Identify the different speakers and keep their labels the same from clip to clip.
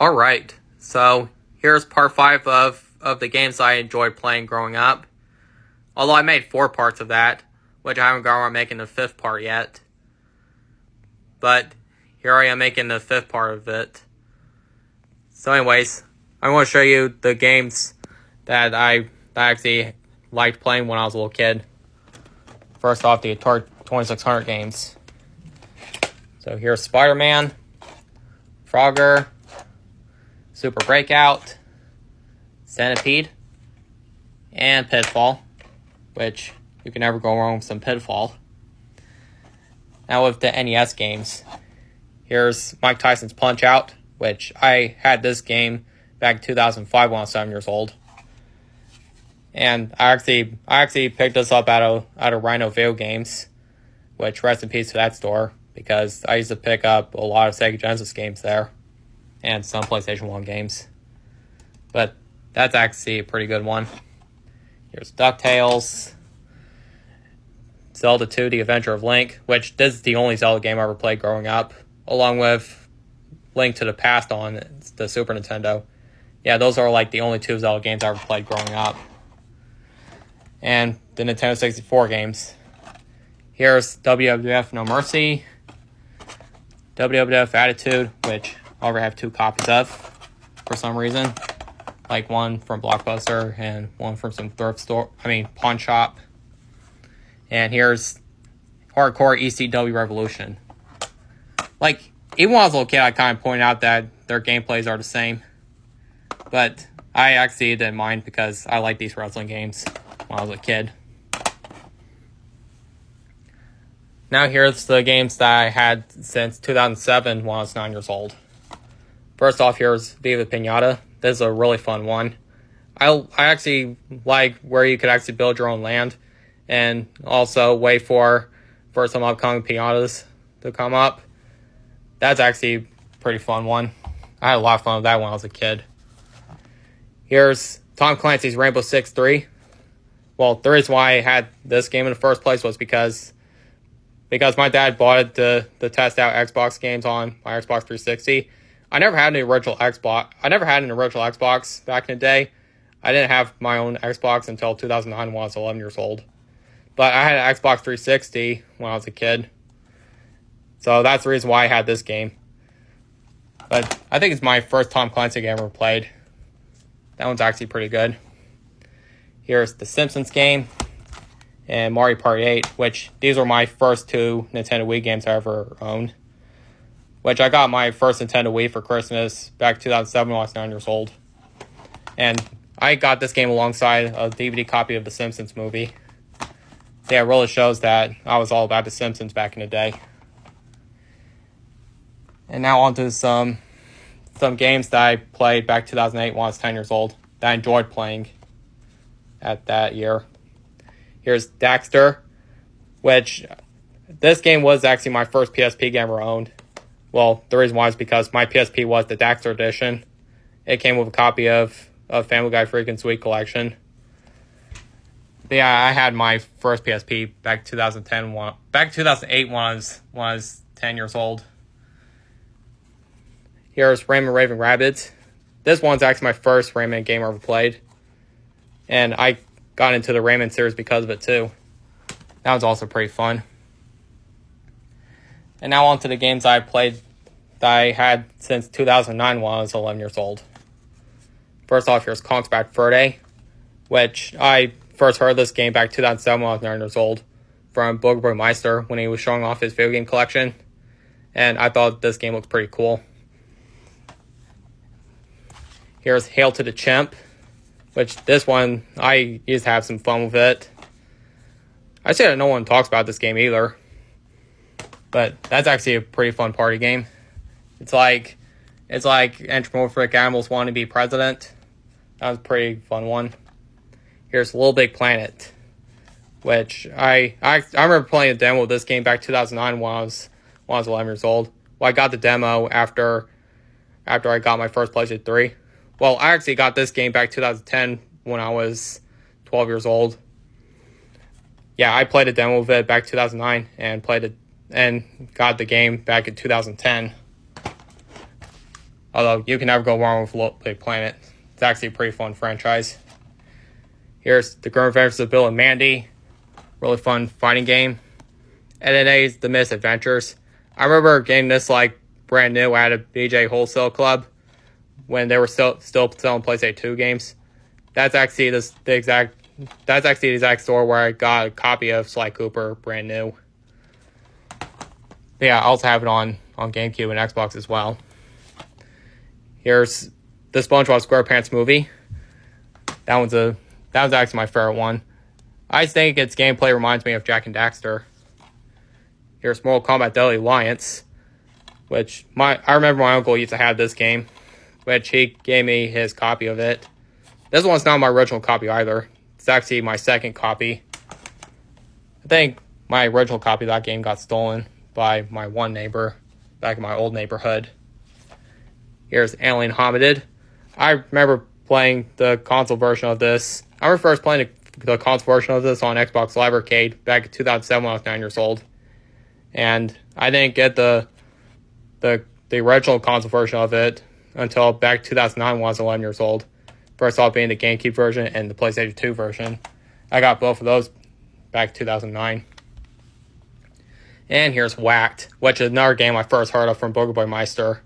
Speaker 1: Alright, so here's part 5 of the games I enjoyed playing growing up. Although I made 4 parts of that, which I haven't got around making the 5th part yet. But here I am making the 5th part of it. So anyways, I want to show you the games that I actually liked playing when I was a little kid. First off, the Atari 2600 games. So here's Spider-Man, Frogger, Super Breakout, Centipede, and Pitfall, which you can never go wrong with some Pitfall. Now with the NES games, here's Mike Tyson's Punch-Out!, which I had this game back in 2005 when I was 7 years old. And I actually picked this up out of Rhino Video Games, which rest in peace to that store, because I used to pick up a lot of Sega Genesis games there, and some PlayStation 1 games. But that's actually a pretty good one. Here's DuckTales, Zelda 2, The Adventure of Link, which this is the only Zelda game I ever played growing up, along with Link to the Past on the Super Nintendo. Yeah, those are like the only 2 Zelda games I ever played growing up. And the Nintendo 64 games. Here's WWF No Mercy, WWF Attitude, which I already have 2 copies of for some reason. Like one from Blockbuster and one from some pawn shop. And here's Hardcore ECW Revolution. Like, even when I was a little kid, I kind of pointed out that their gameplays are the same. But I actually didn't mind because I like these wrestling games when I was a kid. Now here's the games that I had since 2007 when I was 9 years old. First off, here's Viva Pinata. This is a really fun one. I actually like where you could actually build your own land, and also wait for some upcoming pinatas to come up. That's actually a pretty fun one. I had a lot of fun with that when I was a kid. Here's Tom Clancy's Rainbow Six 3. Well, the reason why I had this game in the first place was because my dad bought it to test out Xbox games on my Xbox 360. I never had an original Xbox back in the day. I didn't have my own Xbox until 2009 when I was 11 years old. But I had an Xbox 360 when I was a kid. So that's the reason why I had this game. But I think it's my first Tom Clancy game I ever played. That one's actually pretty good. Here's the Simpsons game and Mario Party 8, which these were my first 2 Nintendo Wii games I ever owned. Which I got my first Nintendo Wii for Christmas back in 2007 when I was 9 years old. And I got this game alongside a DVD copy of the Simpsons movie. So yeah, it really shows that I was all about the Simpsons back in the day. And now on to some games that I played back in 2008 when I was 10 years old that I enjoyed playing at that year. Here's Daxter, which this game was actually my first PSP game I ever owned. Well, the reason why is because my PSP was the Daxter edition. It came with a copy of Family Guy Freakin' Sweet Collection. But yeah, I had my first PSP back in 2008 when I was 10 years old. Here's Rayman Raving Rabbids. This one's actually my first Rayman game I ever played. And I got into the Rayman series because of it too. That was also pretty fun. And now on to the games I played that I had since 2009 when I was 11 years old. First off, here's Conks Bad Fur Day, which I first heard this game back in 2007 when I was 9 years old from Booger Boy Meister when he was showing off his video game collection. And I thought this game looked pretty cool. Here's Hail to the Chimp, which this one, I used to have some fun with it. I say that no one talks about this game either. But that's actually a pretty fun party game. It's like anthropomorphic animals wanting to be president. That was a pretty fun one. Here's Little Big Planet, which I remember playing a demo of this game back in 2009 when I was 11 years old. Well, I got the demo after I got my first PlayStation 3. Well, I actually got this game back in 2010 when I was 12 years old. Yeah, I played a demo of it back in 2009 and got the game back in 2010. Although you can never go wrong with Little Big Planet. It's actually a pretty fun franchise. Here's the Grim Adventures of Bill and Mandy. Really fun fighting game. And then A's The Misadventures. I remember getting this like brand new at a BJ Wholesale Club when they were still selling PlayStation 2 games. That's actually the exact store where I got a copy of Sly Cooper brand new. But yeah, I also have it on GameCube and Xbox as well. Here's the SpongeBob SquarePants movie. That was actually my favorite one. I think its gameplay reminds me of Jak and Daxter. Here's Mortal Kombat Deadly Alliance, which I remember my uncle used to have this game, which he gave me his copy of it. This one's not my original copy either. It's actually my second copy. I think my original copy of that game got stolen by my one neighbor back in my old neighborhood. Here's Alien Hominid. I remember playing the console version of this. I remember first playing the console version of this on Xbox Live Arcade back in 2007 when I was 9 years old. And I didn't get the original console version of it until back in 2009 when I was 11 years old. First off being the GameCube version and the PlayStation 2 version. I got both of those back in 2009. And here's Whacked, which is another game I first heard of from Booger Boy Meister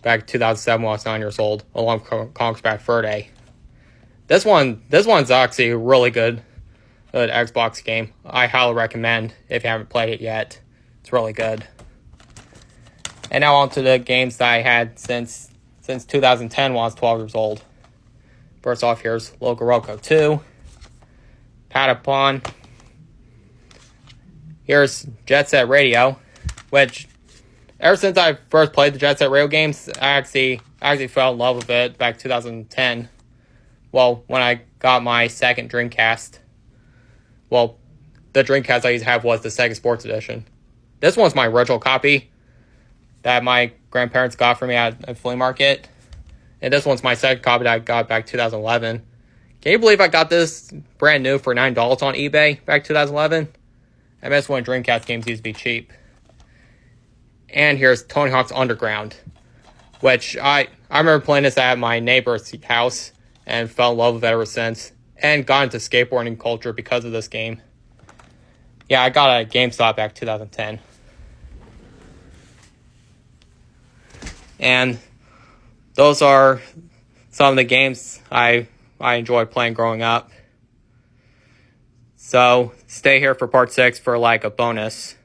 Speaker 1: back in 2007 when I was 9 years old, along with Conker's Bad Fur Day. This one's actually a really good Xbox game. I highly recommend if you haven't played it yet. It's really good. And now on to the games that I had since 2010 when I was 12 years old. First off, here's Loco Roco 2, Patapon. Here's Jet Set Radio, which ever since I first played the Jet Set Radio games, I actually fell in love with it back in 2010. Well, when I got my second Dreamcast. Well, the Dreamcast I used to have was the Sega Sports Edition. This one's my original copy that my grandparents got for me at a flea market. And this one's my second copy that I got back in 2011. Can you believe I got this brand new for $9 on eBay back in 2011? I miss when Dreamcast games used to be cheap. And here's Tony Hawk's Underground, which I remember playing this at my neighbor's house and fell in love with it ever since. And got into skateboarding culture because of this game. Yeah, I got it at GameStop back in 2010. And those are some of the games I enjoyed playing growing up. So stay here for part 6 for like a bonus.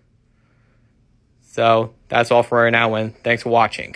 Speaker 1: So that's all for right now, and thanks for watching.